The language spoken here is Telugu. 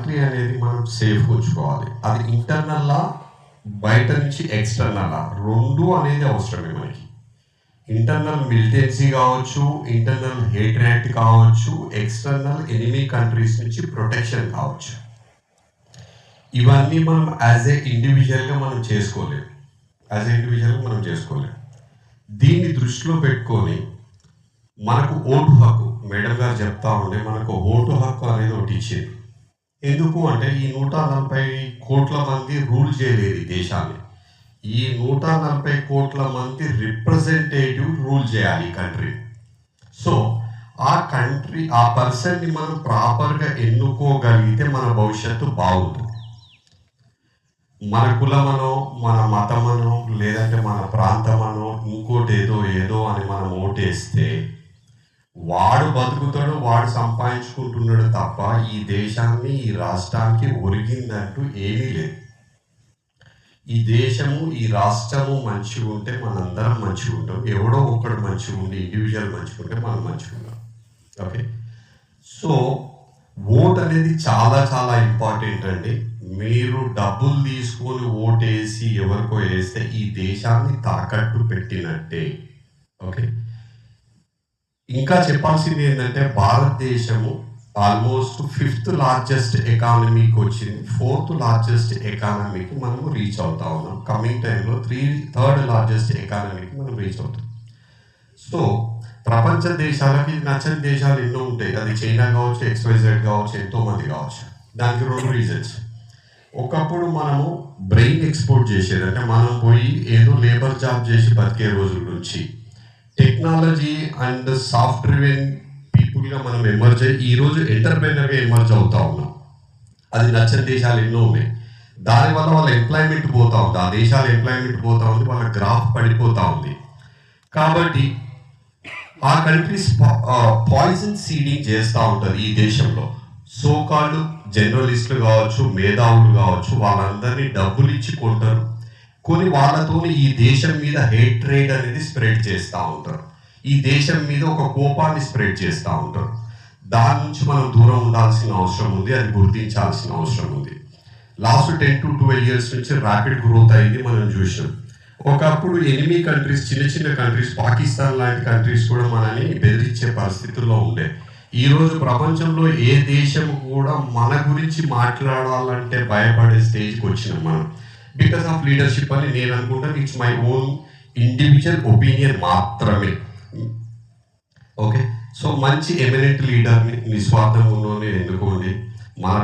కంట్రీ అనేది మనం సేఫ్ ఉంచుకోవాలి. అది ఇంటర్నల్లా, బయట నుంచి ఎక్స్టర్నల్లా, రెండు అనేది అవసరమే మనకి. ఇంటర్నల్ మిలిటెన్సీ కావచ్చు, ఇంటర్నల్ హేట్రేట్ కావచ్చు, ఎక్స్టర్నల్ ఎనిమీ కంట్రీస్ నుంచి ప్రొటెక్షన్ కావచ్చు. ఇవన్నీ మనం యాజ్ ఏ ఇండివిజువల్గా మనం చేసుకోలేము. దీన్ని దృష్టిలో పెట్టుకొని మనకు ఓటు హక్కు, మేడం గారు చెప్తా ఉండే, మనకు ఓటు హక్కు అనేది ఒకటి ఇచ్చేది. ఎందుకు అంటే ఈ 140 కోట్ల మంది రూల్ చేయలేరు ఈ దేశాన్ని. ఈ 140 కోట్ల మంది రిప్రజెంటేటివ్ రూల్ చేయాలి ఈ కంట్రీ. సో ఆ పర్సన్ని మనం ప్రాపర్గా ఎన్నుకోగలిగితే మన భవిష్యత్తు బాగుంటుంది. మన కులమనో, మన మతమనో, లేదంటే మన ప్రాంతమనో, ఇంకోటి ఏదో అని మనం ఓటేస్తే వాడు బతుకుతాడు, వాడు సంపాదించుకుంటున్నాడు తప్ప ఈ దేశాన్ని, ఈ రాష్ట్రానికి ఒరిగిందంటూ ఏమీ లేదు. ఈ దేశము, ఈ రాష్ట్రము మంచిగా ఉంటే మనందరం మంచిగా ఉంటాం. ఎవడో ఒకడు మంచిగా ఉండి, ఇండివిజువల్ మంచిగా ఉంటే మనం మంచిగా ఉంటాం. ఓకే, సో ఓట్ అనేది చాలా చాలా ఇంపార్టెంట్ అండి. మీరు డబ్బులు తీసుకొని ఓటేసి ఎవరికో వేస్తే ఈ దేశాన్ని తాకట్టు పెట్టినట్టే. ఓకే, ఇంకా చెప్పాల్సింది ఏంటంటే భారతదేశము ఆల్మోస్ట్ 5th లార్జెస్ట్ ఎకానమీకి వచ్చింది. 4th లార్జెస్ట్ ఎకానమీకి మనము రీచ్ అవుతా ఉన్నాం. కమింగ్ టైంలో 3rd లార్జెస్ట్ ఎకానమీకి మనం రీచ్ అవుతాం. సో ప్రపంచ దేశాలకి నచ్చని దేశాలు ఎన్నో ఉంటాయి. అది చైనా కావచ్చు, XYZ కావచ్చు, ఎంతోమంది కావచ్చు. దానికి 2 రీజన్స్. ఒకప్పుడు మనము బ్రెయిన్ ఎక్స్పోర్ట్ చేసేది, అంటే మనం పోయి ఏదో లేబర్ జాబ్ చేసి బతికే రోజుల నుంచి టెక్నాలజీ అండ్ సాఫ్ట్వేర్ పీపుల్గా మనం ఎమర్జ్ అయ్యి ఈరోజు ఎంటర్ప్రెనర్గా ఎమర్జ్ అవుతా ఉన్నాం. అది నచ్చని దేశాలు ఎన్నో ఉన్నాయి. దానివల్ల వాళ్ళ ఎంప్లాయ్మెంట్ పోతా ఉంది, ఆ దేశాల ఎంప్లాయ్మెంట్ పోతా ఉంది, వాళ్ళ గ్రాఫ్ పడిపోతూ ఉంది. కాబట్టి ఆ కంట్రీస్ పాయిజన్ సీడింగ్ చేస్తూ ఉంటుంది ఈ దేశంలో. సోకాళ్ళు జర్నలిస్టులు కావచ్చు, మేధావులు కావచ్చు, వాళ్ళందరినీ డబ్బులు ఇచ్చి కొంటారు. కొని వాళ్ళతో ఈ దేశం మీద హేట్రేట్ అనేది స్ప్రెడ్ చేస్తూ ఉంటారు. ఈ దేశం మీద ఒక కోపాన్ని స్ప్రెడ్ చేస్తూ ఉంటారు. దాని నుంచి మనం దూరం ఉండాల్సిన అవసరం ఉంది, అది గుర్తించాల్సిన అవసరం ఉంది. లాస్ట్ 10 to 12 years నుంచి ర్యాపిడ్ గ్రోత్ అయింది, మనం చూసాం. ఒకప్పుడు ఎనిమీ కంట్రీస్, చిన్న కంట్రీస్, పాకిస్తాన్ లాంటి కంట్రీస్ కూడా మనని బెదిరించే పరిస్థితుల్లో ఉండే. ఈరోజు ప్రపంచంలో ఏ దేశం కూడా మన గురించి మాట్లాడాలంటే భయపడే స్టేజ్కి వచ్చినాం మనం, బికాస్ ఆఫ్ లీడర్షిప్ అని నేను అనుకుంటాను. It's my own individual opinion మాత్రమే. ఓకే, సో మంచి ఎమినెంట్ లీడర్ని, నిస్వార్థం ఉన్నోని ఎన్నుకోండి. మన